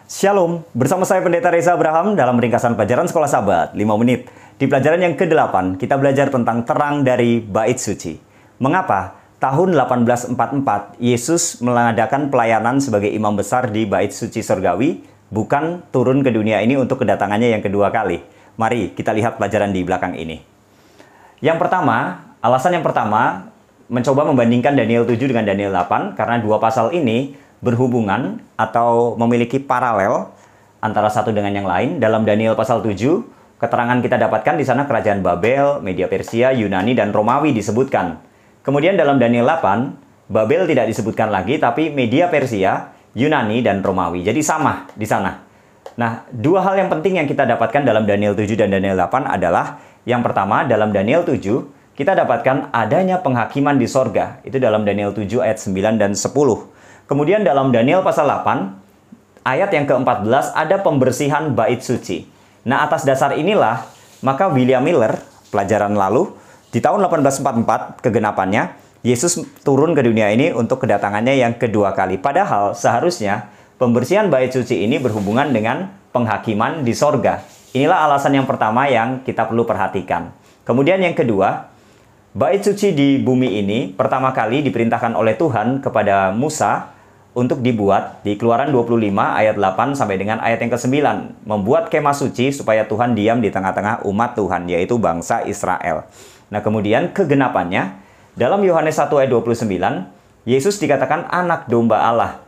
Shalom, bersama saya Pendeta Reza Abraham dalam ringkasan pelajaran Sekolah Sabat 5 menit. Di pelajaran yang ke-8, kita belajar tentang terang dari Bait Suci. Mengapa tahun 1844 Yesus mengadakan pelayanan sebagai imam besar di Bait Suci Sorgawi, bukan turun ke dunia ini untuk kedatangannya yang kedua kali? Mari kita lihat pelajaran di belakang ini. Yang pertama, alasan yang pertama, mencoba membandingkan Daniel 7 dengan Daniel 8, karena dua pasal ini berhubungan atau memiliki paralel antara satu dengan yang lain. Dalam Daniel pasal 7, keterangan kita dapatkan di sana kerajaan Babel, Media Persia, Yunani, dan Romawi disebutkan. Kemudian dalam Daniel 8, Babel tidak disebutkan lagi, tapi Media Persia, Yunani, dan Romawi. Jadi sama di sana. Nah, dua hal yang penting yang kita dapatkan dalam Daniel 7 dan Daniel 8 adalah, yang pertama, dalam Daniel 7, kita dapatkan adanya penghakiman di sorga. Itu dalam Daniel 7 ayat 9 dan 10. Kemudian dalam Daniel pasal 8, ayat yang ke-14, ada pembersihan bait suci. Nah, atas dasar inilah, maka William Miller, pelajaran lalu, di tahun 1844, kegenapannya, Yesus turun ke dunia ini untuk kedatangannya yang kedua kali. Padahal, seharusnya, pembersihan bait suci ini berhubungan dengan penghakiman di sorga. Inilah alasan yang pertama yang kita perlu perhatikan. Kemudian yang kedua, bait suci di bumi ini pertama kali diperintahkan oleh Tuhan kepada Musa untuk dibuat di Keluaran 25 ayat 8 sampai dengan ayat yang ke-9. Membuat kemah suci supaya Tuhan diam di tengah-tengah umat Tuhan, yaitu bangsa Israel. Nah, kemudian kegenapannya, dalam Yohanes 1 ayat 29, Yesus dikatakan anak domba Allah.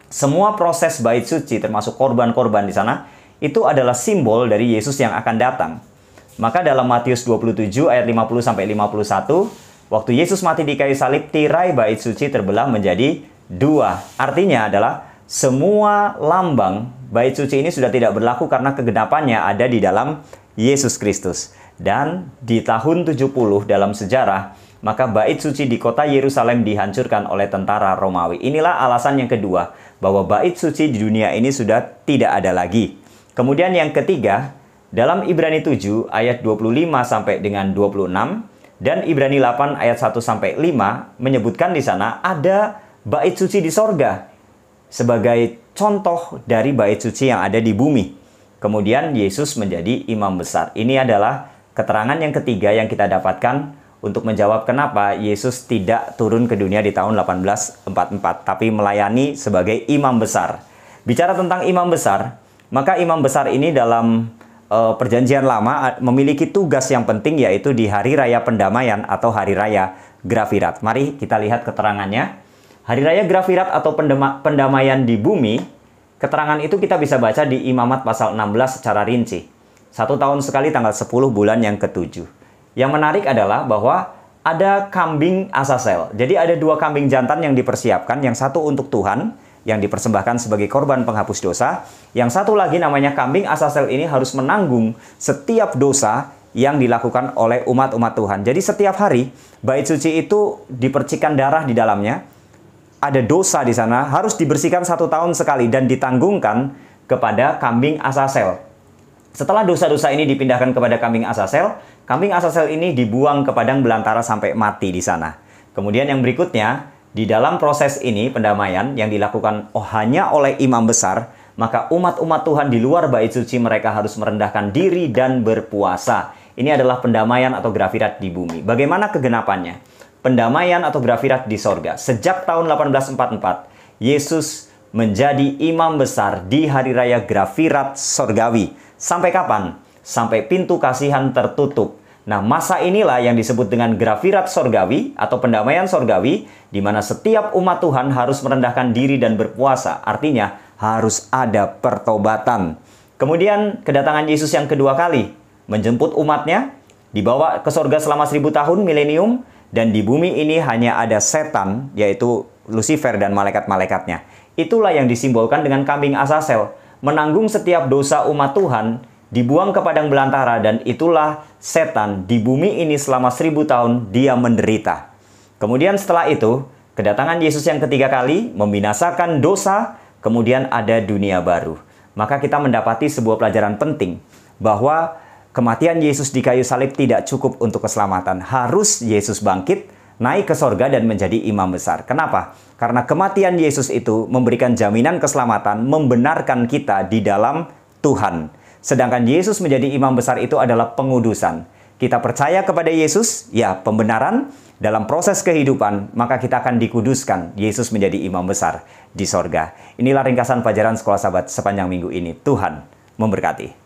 Semua proses bait suci, termasuk korban-korban di sana, itu adalah simbol dari Yesus yang akan datang. Maka dalam Matius 27 ayat 50 sampai 51, waktu Yesus mati di kayu salib, tirai bait suci terbelah menjadi dua. Artinya adalah semua lambang bait suci ini sudah tidak berlaku karena kegenapannya ada di dalam Yesus Kristus. Dan di tahun 70 dalam sejarah, maka bait suci di kota Yerusalem dihancurkan oleh tentara Romawi. Inilah alasan yang kedua, bahwa bait suci di dunia ini sudah tidak ada lagi. Kemudian yang ketiga, dalam Ibrani 7 ayat 25 sampai dengan 26 dan Ibrani 8 ayat 1 sampai 5 menyebutkan di sana ada bait suci di sorga sebagai contoh dari bait suci yang ada di bumi. Kemudian Yesus menjadi imam besar. Ini adalah keterangan yang ketiga yang kita dapatkan untuk menjawab kenapa Yesus tidak turun ke dunia di tahun 1844, tapi melayani sebagai imam besar. Bicara tentang imam besar, maka imam besar ini dalam Perjanjian Lama memiliki tugas yang penting, yaitu di Hari Raya Pendamaian atau Hari Raya Grafirat. Mari kita lihat keterangannya. Hari Raya Grafirat atau pendamaian di bumi, keterangan itu kita bisa baca di Imamat pasal 16 secara rinci. 1 tahun sekali tanggal 10 bulan yang ke-7. Yang menarik adalah bahwa ada kambing Azazel. Jadi ada dua kambing jantan yang dipersiapkan, yang satu untuk Tuhan, yang dipersembahkan sebagai korban penghapus dosa. Yang satu lagi namanya kambing Azazel ini harus menanggung setiap dosa yang dilakukan oleh umat-umat Tuhan. Jadi setiap hari, bait suci itu dipercikan darah di dalamnya. Ada dosa di sana, harus dibersihkan 1 tahun sekali dan ditanggungkan kepada kambing Azazel. Setelah dosa-dosa ini dipindahkan kepada kambing Azazel ini dibuang ke padang belantara sampai mati di sana. Kemudian yang berikutnya, di dalam proses ini pendamaian yang dilakukan hanya oleh imam besar, maka umat-umat Tuhan di luar bait suci mereka harus merendahkan diri dan berpuasa. Ini adalah pendamaian atau grafirat di bumi. Bagaimana kegenapannya? Pendamaian atau grafirat di sorga. Sejak tahun 1844, Yesus menjadi imam besar di Hari Raya Grafirat Sorgawi. Sampai kapan? Sampai pintu kasihan tertutup. Nah, masa inilah yang disebut dengan Grafirat Sorgawi atau pendamaian sorgawi, di mana setiap umat Tuhan harus merendahkan diri dan berpuasa. Artinya, harus ada pertobatan. Kemudian, kedatangan Yesus yang kedua kali, menjemput umatnya, dibawa ke sorga selama 1000 tahun, milenium, dan di bumi ini hanya ada setan, yaitu Lucifer dan malaikat-malaikatnya. Itulah yang disimbolkan dengan kambing Azazel, menanggung setiap dosa umat Tuhan, dibuang ke padang belantara, dan itulah setan di bumi ini selama 1000 tahun dia menderita. Kemudian setelah itu, kedatangan Yesus yang ketiga kali membinasakan dosa, kemudian ada dunia baru. Maka kita mendapati sebuah pelajaran penting, bahwa kematian Yesus di kayu salib tidak cukup untuk keselamatan. Harus Yesus bangkit, naik ke sorga dan menjadi imam besar. Kenapa? Karena kematian Yesus itu memberikan jaminan keselamatan, membenarkan kita di dalam Tuhan. Sedangkan Yesus menjadi imam besar itu adalah pengudusan. Kita percaya kepada Yesus, ya pembenaran dalam proses kehidupan, maka kita akan dikuduskan. Yesus menjadi imam besar di sorga. Inilah ringkasan pelajaran Sekolah Sahabat sepanjang minggu ini. Tuhan memberkati.